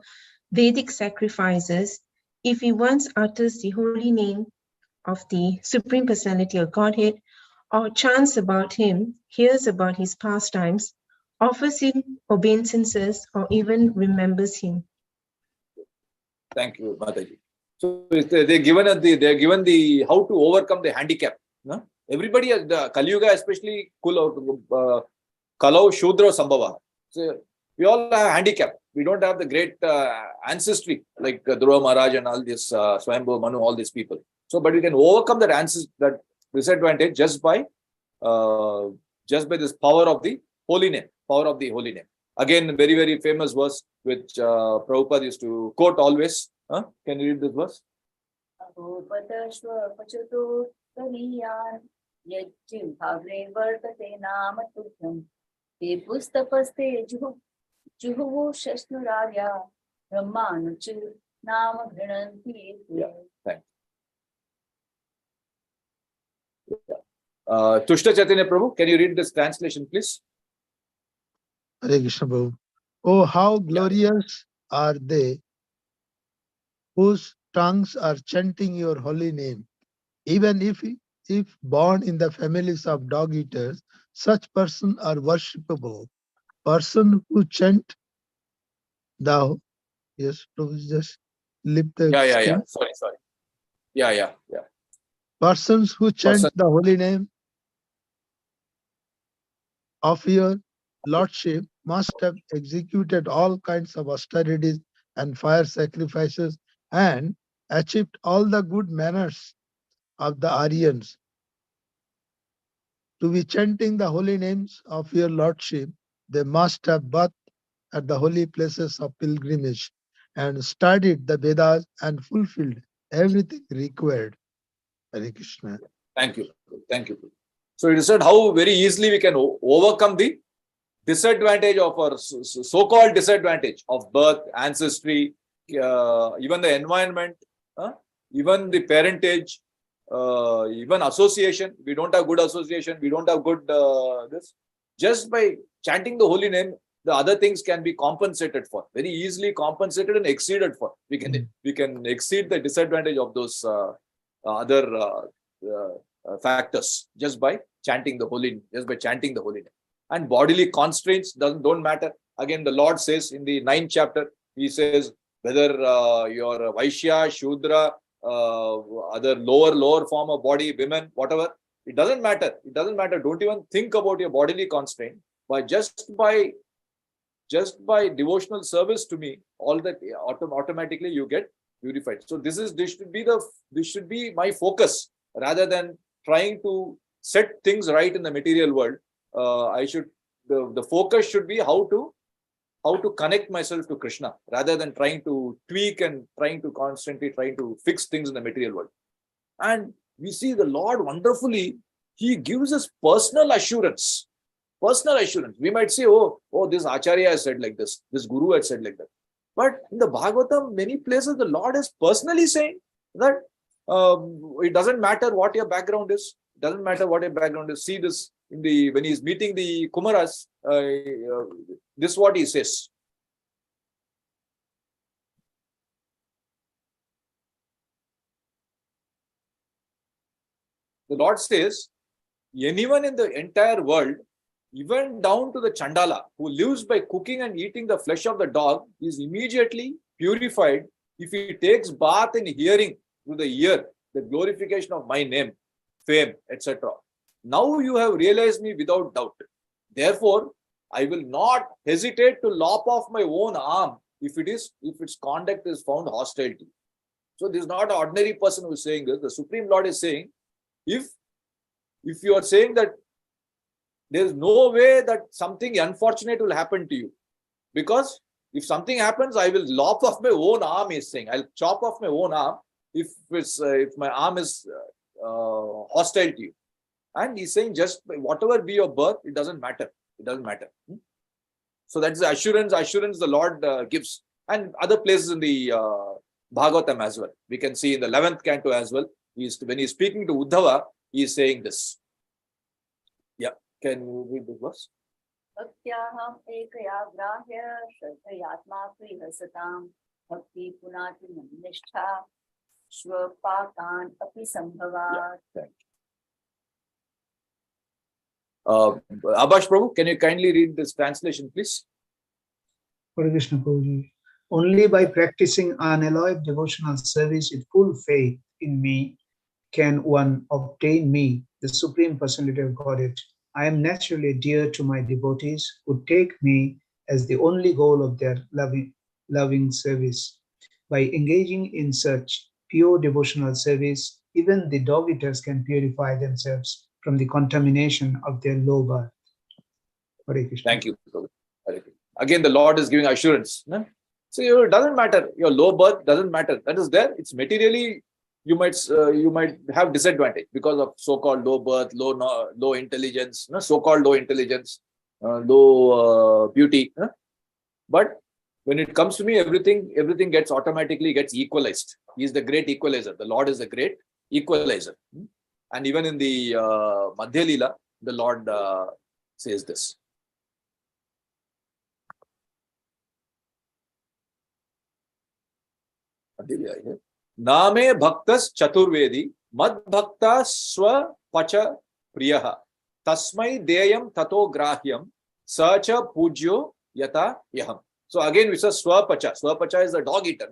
Vedic sacrifices if he once utters the holy name of the Supreme Personality of Godhead, or chants about him, hears about his pastimes, offers him obeisances, or even remembers him. Thank you, Mataji. So they're given the how to overcome the handicap. No? Everybody, the Kali Yuga, especially Kalau Shudra Sambhava. So we all have handicap. We don't have the great ancestry like Dhruva Maharaj and all this Swayambhu Manu, all these people. So, but we can overcome that disadvantage just by this power of the holy name. Power of the holy name. Again, very, very famous verse which Prabhupada used to quote always. Can you read this verse? Thanks. Tushta Chaitanya Prabhu, can you read this translation, please? Hare Krishna Prabhu. Oh, how glorious are they whose tongues are chanting your holy name. Even if born in the families of dog eaters, such persons are worshipable. Person who chant the just lift the Yeah. Sorry. Yeah. Persons who chant the holy name of your Lordship must have executed all kinds of austerities and fire sacrifices and achieved all the good manners of the Aryans. To be chanting the holy names of your Lordship, they must have bathed at the holy places of pilgrimage and studied the Vedas and fulfilled everything required. Hare Krishna. Thank you. So it is said how very easily we can overcome the disadvantage of our so-called disadvantage of birth, ancestry, even the environment, even the parentage, even association. We don't have good association. We don't have good this. Just by chanting the holy name, the other things can be compensated for, very easily compensated and exceeded for. We can exceed the disadvantage of those other factors just by chanting the holy name. And bodily constraints don't matter. Again, the Lord says in the 9th chapter, he says whether you're Vaishya, Shudra, other lower form of body, women, whatever, it doesn't matter. Don't even think about your bodily constraint. Just by devotional service to me, all that automatically you get purified. So this should be my focus rather than trying to set things right in the material world. The focus should be how to connect myself to Krishna rather than trying to tweak and constantly trying to fix things in the material world. And we see the Lord wonderfully, he gives us personal assurance. We might say, oh, this Acharya has said like this Guru has said like that. But in the Bhagavatam, many places the Lord is personally saying that it doesn't matter what your background is. See this when he's meeting the Kumaras, this is what he says. The Lord says, anyone in the entire world, even down to the Chandala, who lives by cooking and eating the flesh of the dog, is immediately purified if he takes bath in hearing through the ear the glorification of my name, fame, etc. Now you have realized me without doubt. Therefore, I will not hesitate to lop off my own arm if its conduct is found hostile to you. So this is not an ordinary person who is saying this. The Supreme Lord is saying, if you are saying that there is no way that something unfortunate will happen to you, because if something happens, I will lop off my own arm, he is saying. I'll chop off my own arm if my arm is hostile to you. And he's saying, just whatever be your birth, it doesn't matter. It doesn't matter. So that's the assurance the Lord gives. And other places in the Bhagavatam as well. We can see in the 11th canto as well. When he's speaking to Uddhava, he is saying this. Yeah. Can you read the verse? Bhaktyaaham ekaya grahya shraddhayatma prihasatam bhakti punati nishtha shvapakan api sambhavat. Abhash Prabhu, can you kindly read this translation, please? Hare Krishna Prabhuji. Only by practicing unalloyed devotional service with full faith in me can one obtain me, the Supreme Personality of Godhead. I am naturally dear to my devotees who take me as the only goal of their loving service. By engaging in such pure devotional service, even the dog-eaters can purify themselves from the contamination of their low birth. Hare Krishna. Thank you, Prabhu. Again, the Lord is giving assurance. No? So it doesn't matter. Your low birth doesn't matter. That is there. It's materially, you might have disadvantage because of so-called low birth, low intelligence, so-called low intelligence, low beauty. But when it comes to me, everything automatically gets equalized. He is the great equalizer. The Lord is the great equalizer. And even in the Madhya Leela, the Lord says this. Name bhaktas chaturvedi mad bhakta swa pacha priyaha tasmai deyam tato grahyam sacha pujyo yata yaham. So again we say swapacha. Swapacha is the dog eater.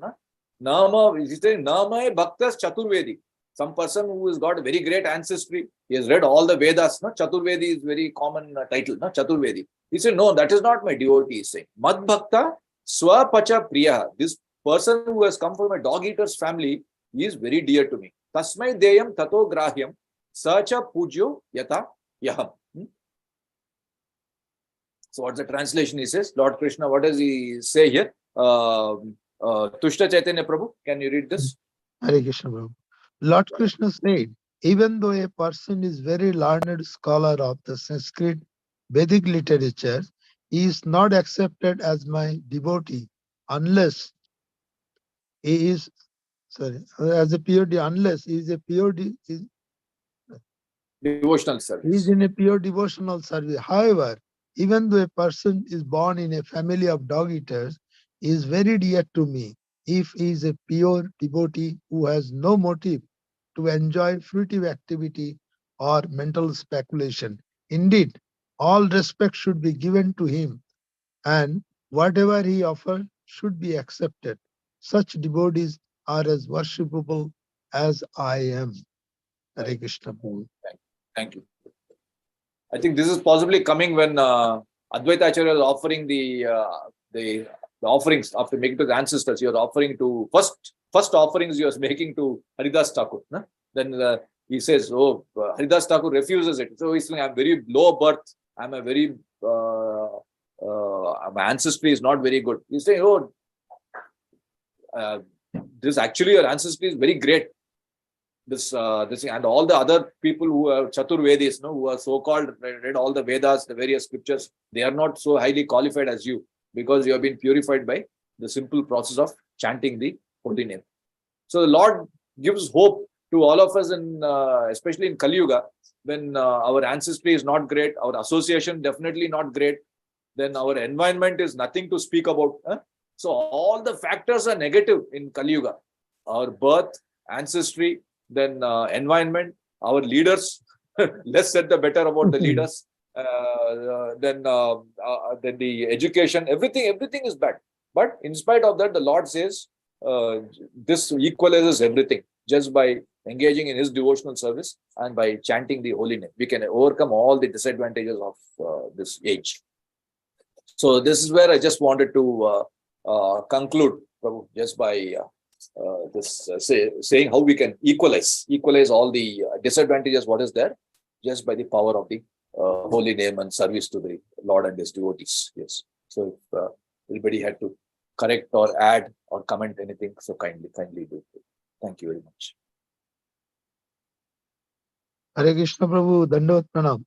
Nama is saying Name bhaktas chaturvedi. Some person who has got a very great ancestry. He has read all the Vedas. Chaturvedi is very common title. Chaturvedi. He said, no, that is not my devotee. He is saying mad bhakta swapacha priyaha. This person who has come from a dog eater's family, he is very dear to me. Tasmai deyam tato grahyam sacha pujyo yata yaham. So what's the translation he says? Lord Krishna, what does he say here? Tushta Chaitanya Prabhu, can you read this? Hare Krishna Prabhu. Lord Krishna said, even though a person is very learned scholar of the Sanskrit Vedic literature, he is not accepted as my devotee unless he is Devotional service. He is in a pure devotional service. However, even though a person is born in a family of dog eaters, he is very dear to me if he is a pure devotee who has no motive to enjoy fruitive activity or mental speculation. Indeed, all respect should be given to him, and whatever he offers should be accepted. Such devotees are as worshipable as I am. Hare Krishna. Thank you. I think this is possibly coming when Advaita Acharya is offering the offerings after making to the ancestors. He was offering to first offerings he was making to Haridas Thakur. Then he says, "Oh, Haridas Thakur refuses it." So he's saying, "I'm very low birth. I'm a very my ancestry is not very good." He's saying, "Oh, this actually your ancestry is very great." This and all the other people who are Chaturvedis, who are so-called read all the Vedas, the various scriptures, they are not so highly qualified as you, because you have been purified by the simple process of chanting the holy name. So the Lord gives hope to all of us, especially in Kali Yuga, when our ancestry is not great, our association definitely not great, then our environment is nothing to speak about. So all the factors are negative in Kali Yuga. Our birth, ancestry, then environment, our leaders, less said the better about the leaders, then the education, everything is bad. But in spite of that, the Lord says this equalizes everything just by engaging in his devotional service and by chanting the holy name. We can overcome all the disadvantages of this age. So this is where I just wanted to conclude, Prabhu, just by saying how we can equalize all the disadvantages what is there, just by the power of the holy name and service to the Lord and his devotees. Yes. So if anybody had to correct or add or comment anything, so kindly do. Thank you very much. Hare Krishna Prabhu, Dandavat Pranam.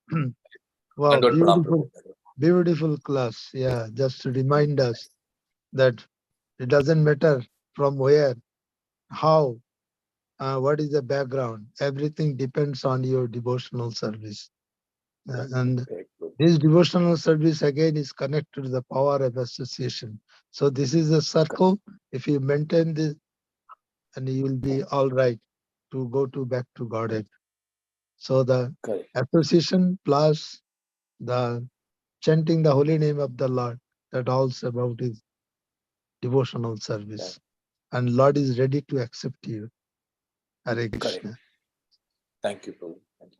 Wow, Dandavat Pranam, beautiful, Prabhu. beautiful class. Yeah, just to remind us that it doesn't matter from where, how, what is the background. Everything depends on your devotional service. And this devotional service again is connected to the power of association. So this is a circle. If you maintain this, and you will be all right to go back to Godhead. So the association plus the chanting the holy name of the Lord, that also about his devotional service. And Lord is ready to accept you. Hare Krishna. Thank you, Prabhu. Thank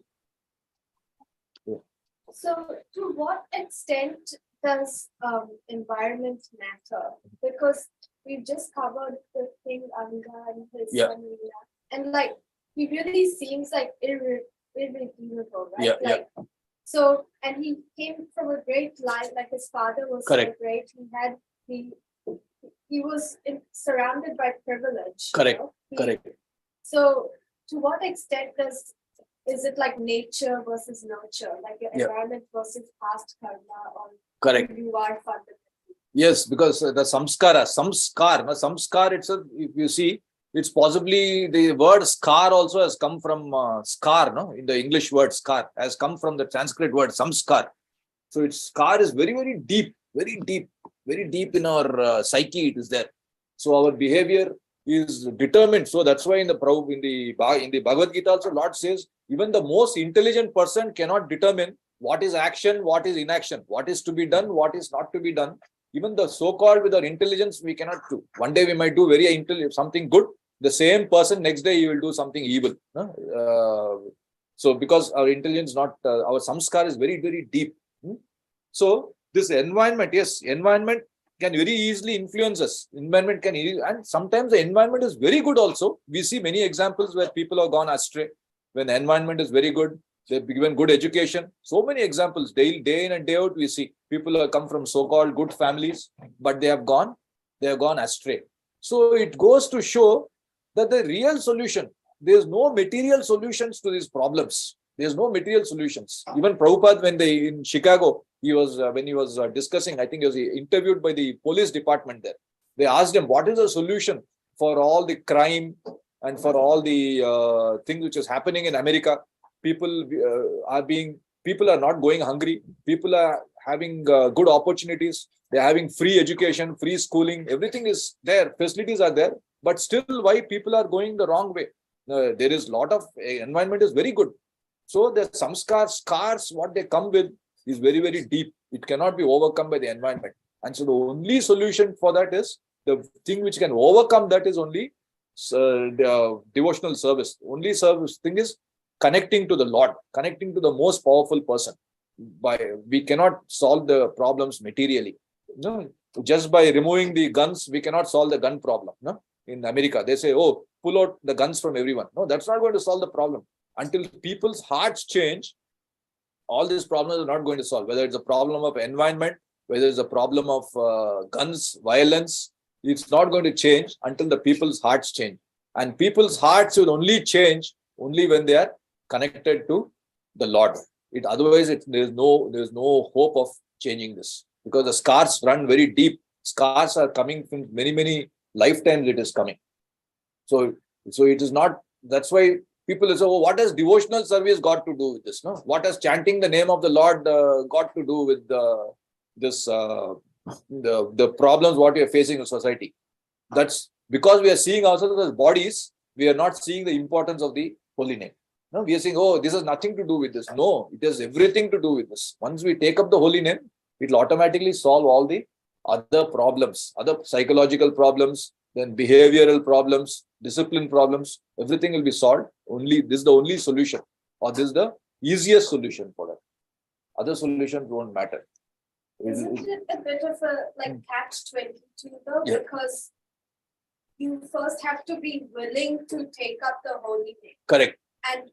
you. So, to what extent does environment matter? Because we've just covered the thing Anga and his son Leela, and like he really seems like irredeemable, right? So, and he came from a great life, like his father was so great. He was surrounded by privilege. Correct. So, to what extent is it like nature versus nurture, like your environment versus past karma, or you are fundamental? Yes, because the samskar itself, if you see, it's possibly the word skar also has come from skar, no? In the English word skar has come from the Sanskrit word samskar. So its skar is very, very deep in our psyche. It is there. So our behavior is determined. So that's why in the Bhagavad Gita also, Lord says, even the most intelligent person cannot determine what is action, what is inaction, what is to be done, what is not to be done. Even the so-called with our intelligence, we cannot do. One day we might do something good. The same person next day he will do something evil. So because our intelligence our samskar is very, very deep. So this environment, environment can very easily influence us. Environment and sometimes the environment is very good also. We see many examples where people have gone astray. When the environment is very good, they've given good education. So many examples, day in and day out, we see people have come from so-called good families, but they have gone astray. So it goes to show that the real solution, there's no material solutions to these problems. There's no material solutions. Even Prabhupada, in Chicago, when he was discussing, I think he was interviewed by the police department there. They asked him, what is the solution for all the crime and for all the things which is happening in America? People are not going hungry. People are having good opportunities. They're having free education, free schooling. Everything is there. Facilities are there. But still, why people are going the wrong way? There is a lot of environment is very good. So the scars, what they come with is very, very deep. It cannot be overcome by the environment. And so the only solution for that is the thing which can overcome that is only the devotional service. Only service thing is connecting to the Lord, connecting to the most powerful person. We cannot solve the problems materially. No, just by removing the guns, we cannot solve the gun problem. No, in America they say, "Oh, pull out the guns from everyone." No, that's not going to solve the problem. Until people's hearts change, all these problems are not going to solve. Whether it's a problem of environment, whether it's a problem of guns, violence, it's not going to change until the people's hearts change. And people's hearts will only change only when they are connected to the Lord. Otherwise, there's no hope of changing this, because the scars run very deep. Scars are coming from many, many lifetimes. It is coming. So it is not. That's why people say, "Oh, what has devotional service got to do with this? No, what has chanting the name of the Lord got to do with the problems what we are facing in society?" That's because we are seeing ourselves as bodies. We are not seeing the importance of the holy name. No, we are saying, "Oh, this has nothing to do with this." No, it has everything to do with this. Once we take up the holy name, it will automatically solve all the other problems, other psychological problems, then behavioral problems, discipline problems. Everything will be solved. This is the only solution, or this is the easiest solution for that. Other solutions won't matter. Isn't it a bit of a like catch-22 though? Yeah. Because you first have to be willing to take up the holy name. Correct. And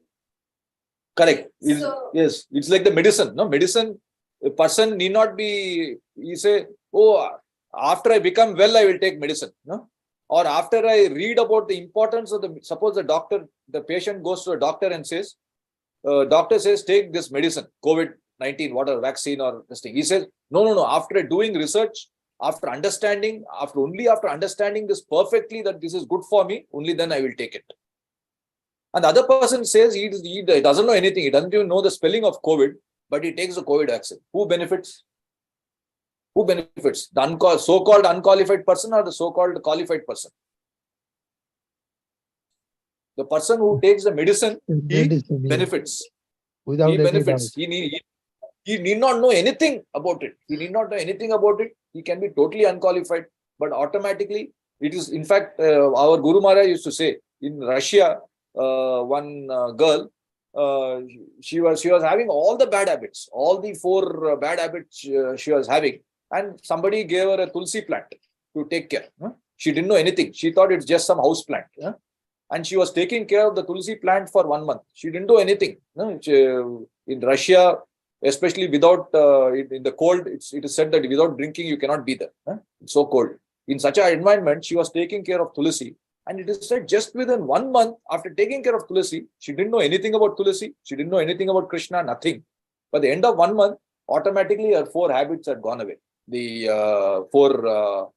Correct. So- Yes, it's like the medicine. No, medicine, a person need not be, you say, oh, after I become well, I will take medicine. No? Or after I read about the importance of suppose the patient goes to a doctor and says, doctor says, take this medicine, COVID-19, whatever, vaccine or this thing. He says, no. After doing research, after understanding this perfectly, that this is good for me, only then I will take it. And the other person says he doesn't know anything. He doesn't even know the spelling of COVID, but he takes the COVID vaccine. Who benefits? Who benefits? The so-called unqualified person or the so-called qualified person? The person who takes the medicine, he benefits. Without He any benefits. doubt. He need not know anything about it. He can be totally unqualified, but automatically it is. In fact, our Guru Maharaj used to say, in Russia, one girl, she was having all the bad habits, all the 4 bad habits she was having, and somebody gave her a tulsi plant to take care. She didn't know anything. She thought it's just some house plant. And she was taking care of the tulsi plant for 1 month. She didn't do anything. In Russia, especially without in the cold, it is said that without drinking you cannot be there. It's so cold. In such an environment, she was taking care of tulsi, and it is said just within 1 month after taking care of tulsi, she didn't know anything about tulsi. She didn't know anything about Krishna. Nothing. By the end of 1 month, automatically her 4 habits had gone away. The 4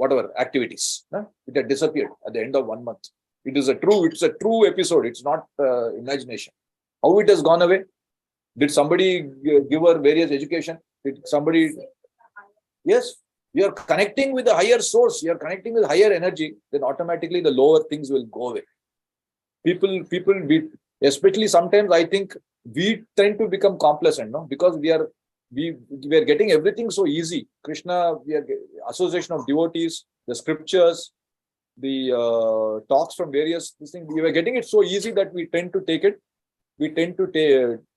whatever activities, it had disappeared at the end of 1 month. It's a true episode. It's not imagination. How it has gone away? Did somebody give her various education? Did somebody? Yes, you are connecting with the higher source. You are connecting with higher energy. Then automatically the lower things will go away. People, especially sometimes I think we tend to become complacent, no? Because we are getting everything so easy. Krishna, we are association of devotees, the scriptures, the talks from various things. We were getting it so easy that we tend to take it. We tend to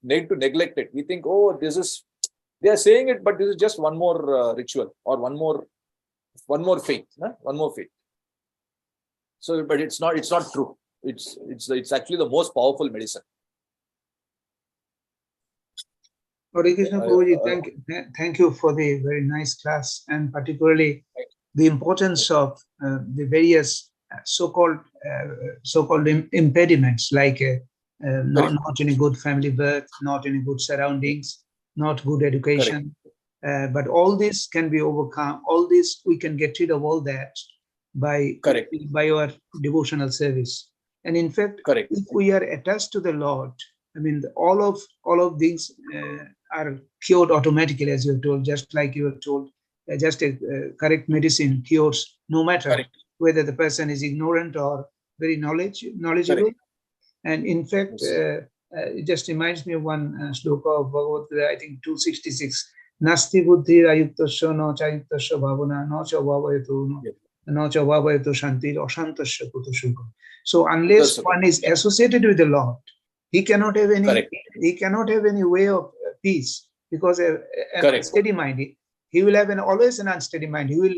neglect it. We think, oh, they are saying it, but this is just one more ritual or one more faith, one more faith. So, but it's not true. It's actually the most powerful medicine. Hare Krishna Prabhuji, thank you for the very nice class, and particularly the importance of the various so-called impediments, like not in a good family birth, not in a good surroundings, not good education. But all this can be overcome. All this, we can get rid of all that by our devotional service. And in fact, if we are attached to the Lord, I mean, all of things are cured automatically, as you have told, just like you have told. Just a correct medicine cures, no matter whether the person is ignorant or very knowledgeable. And in fact, it just reminds me of one shloka of Bhagavad Gita, I think 266. Nasti buddhi ayuktasya no chayuktasya bhavana no cha bhavayato shanti ashantasya kutashuka. So unless one is associated with the Lord, he cannot have any way of peace, because a steady mind, he will have always an unsteady mind. He will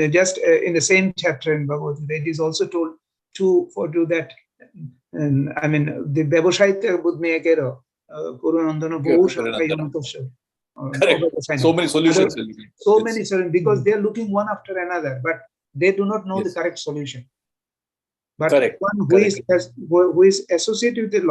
just in the same chapter in Bhagavad Gita, it is also told to that. I mean, the Beboshaita Budmeyakero, Kurunandana So many solutions. So many solutions, because they are looking one after another, but they do not know the correct solution. But one who is associated with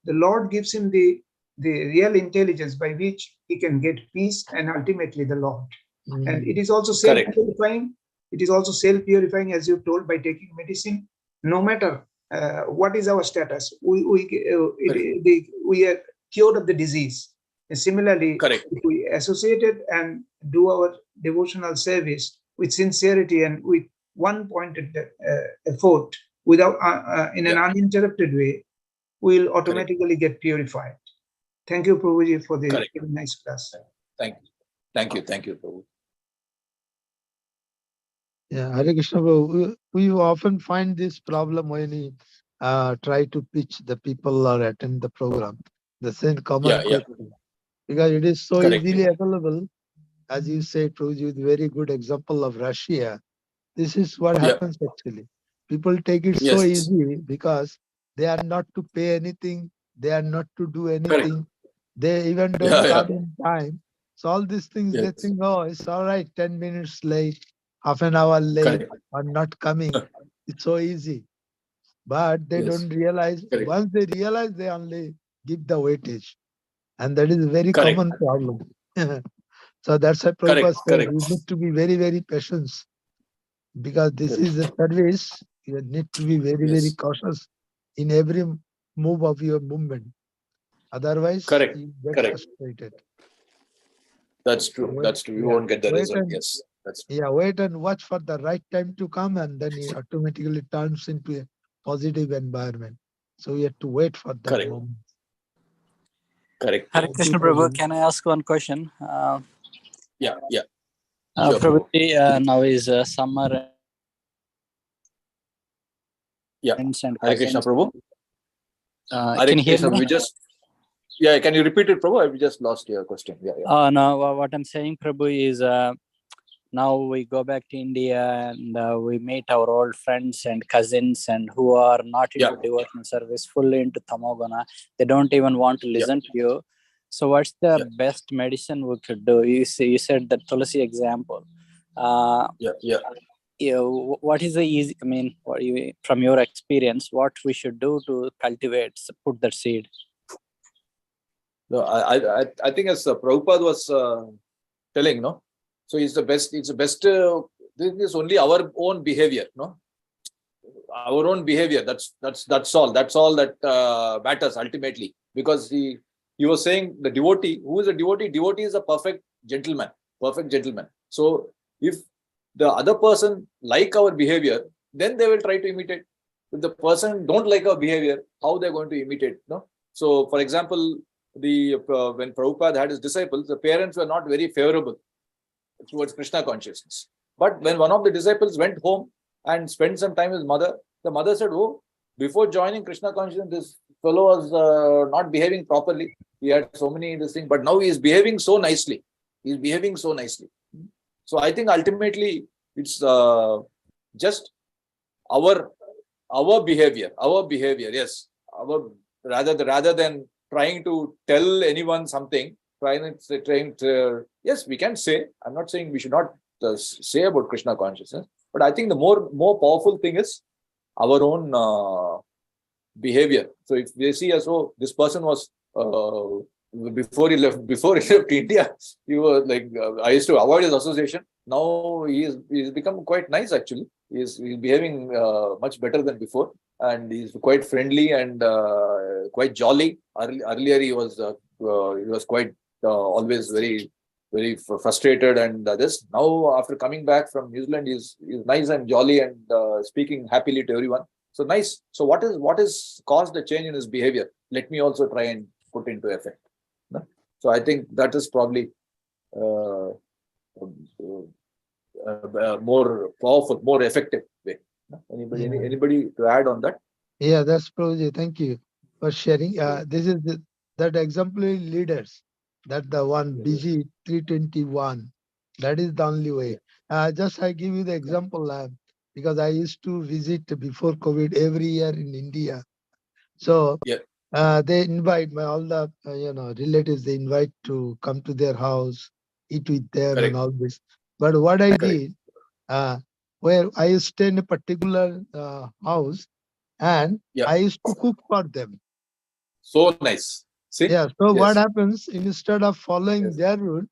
the Lord gives him the real intelligence by which he can get peace and ultimately the Lord. And it is also self-purifying. It is also self-purifying, as you told, by taking medicine. No matter what is our status, we are cured of the disease. And similarly, if we associate it and do our devotional service with sincerity and with one-pointed effort, without in an uninterrupted way, we will automatically get purified. Thank you, Prabhuji, for the very nice class. Thank you, Prabhu. Yeah, Hare Krishna Prabhu, we often find this problem when we try to pitch the people or attend the program. The same common question. because it is so Correct. easily available. As you say, Prabhuji, with very good example of Russia. This is what Yeah. happens actually. People take it so Yes. easy because they are not to pay anything. They are not to do anything. They even don't Yeah, yeah. come in time. So all these things, they Yes. think, oh, it's all right, 10 minutes late, half an hour late, Correct. or not coming. It's so easy. But they Yes. don't realize, Correct. once they realize, they only give the weightage. And that is a very Correct. common problem. So that's why Correct. Prabhupada said Correct. we need to be very, very patient, because this Yes. is a service. You need to be very, very Yes. cautious in every move of your movement. Otherwise, Correct. you get Correct. frustrated. That's true. Wait, That's true. You yeah, won't get the wait result. and Yes. That's true. yeah, wait and watch for the right time to come, and then it automatically turns into a positive environment. So you have to wait for that Correct. moment. Correct. Hare Thank you, Krishna Prabhu, Prabhu. can I ask one question? Yeah. Yeah. Sure. Prabhuji, now is summer Yeah. friends and Hare Krishna, cousins. Prabhu. Hare Can you hear Krishna. me? We just. Yeah. Can you repeat it, Prabhu? We just lost your question. Yeah. Yeah. No, what I'm saying, Prabhu, is now we go back to India and we meet our old friends and cousins and who are not into devotional service, fully into Tamogana. They don't even want to listen to you. So what's the best medicine we could do? You said the Tulsi example. What is the easy, I mean, from your experience, what we should do to cultivate, put that seed? No, I think as Prabhupada was telling, no. So it's the best. This is only our own behavior, no. Our own behavior. That's all. That's all that matters ultimately. Because he was saying the devotee. Who is a devotee? Devotee is a perfect gentleman. Perfect gentleman. So if the other person like our behavior, then they will try to imitate. If the person don't like our behavior, how they're going to imitate? No. So, for example, when Prabhupada had his disciples, the parents were not very favorable towards Krishna consciousness. But when one of the disciples went home and spent some time with his mother, the mother said, "Oh, before joining Krishna consciousness, this fellow was not behaving properly. He had so many this thing, but now he is behaving so nicely. He is behaving so nicely." So I think ultimately it's just our behavior. Yes, rather than trying to tell anyone something. Yes, we can say. I'm not saying we should not say about Krishna consciousness, but I think the more powerful thing is our own behavior. So if they see us, oh, this person was before he left India, he was like I used to avoid his association. Now he's become quite nice actually. He's behaving much better than before, and he's quite friendly and quite jolly. Earlier he was quite always very, very frustrated and this. Now after coming back from New Zealand, he's nice and jolly and speaking happily to everyone. So nice. So what is caused the change in his behavior? Let me also try and put into effect. No? So I think that is probably more powerful, more effective way. Anybody to add on that? Yeah, that's Prabhuji. Thank you for sharing. This is that exemplary leaders. That the one BG 321. That is the only way. Just I give you the example because I used to visit before COVID every year in India. So they invite all the relatives. They invite to come to their house, eat with them, and all this. But what I did, where I used to stay in a particular house, and I used to cook for them. So nice. See? Yeah. So what happens, instead of following their rule,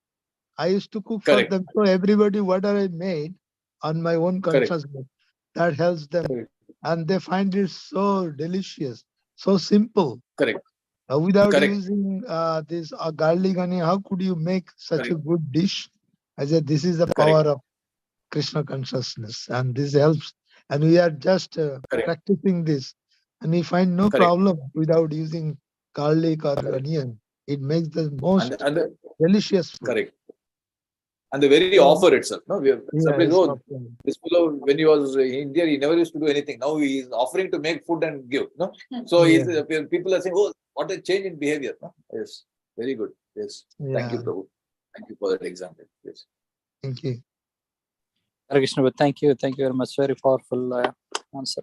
I used to cook for them. So everybody, whatever I made on my own consciousness, that helps them. And they find it so delicious, so simple. Without using this garlic honey, how could you make such a good dish? I said, this is the power of Krishna consciousness, and this helps. And we are just practicing this, and we find no problem without using garlic or onion. It makes the most delicious food. Correct. And the very offer itself. No, we have this fellow, when he was in India, he never used to do anything. Now he is offering to make food and give. No, so people are saying, "Oh, what a change in behavior!" No? Yes, very good. Yes. Thank you, Yeah. Prabhu. Thank you for that example. Yes. Thank you. Hare Krishna, but thank you very much. Very powerful answer.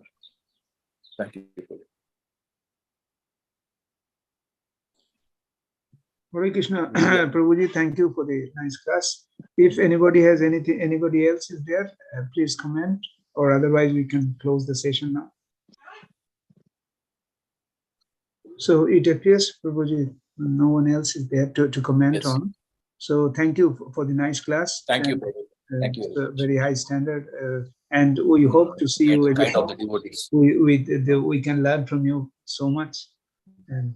Thank you, Prabhu. Hare Krishna, Prabhuji, thank you for the nice class. If anybody has anything, anybody else is there, please comment, or otherwise we can close the session now. So it appears, Prabhuji, no one else is there to comment Yes. on. So thank you for the nice class. Thank you, And, Prabhu. Thank you it's very a much. very high standard, and we hope to see you Kind again. of the devotees. We can learn from you so much, and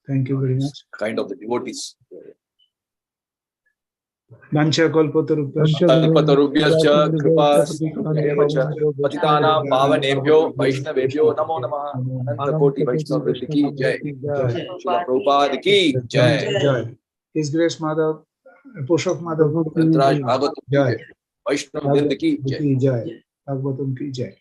thank you very much. Kind of the devotees. Vancha kalpatarubhyascha Kalpatarubhyascha kripa sindhubhyeva cha patitanam pavanebhyo vaishnavebhyo namo namah. Ananta koti Vaishnav Vritti ki jai. Srila Prabhupada ki jai. Jai. His Grace Madhav, Poshak Madhav, Grantaraj Bhagavatam ki Jai. jai. Vaishnav Vritti ki jai. Jai. Bhagavatam ki jai.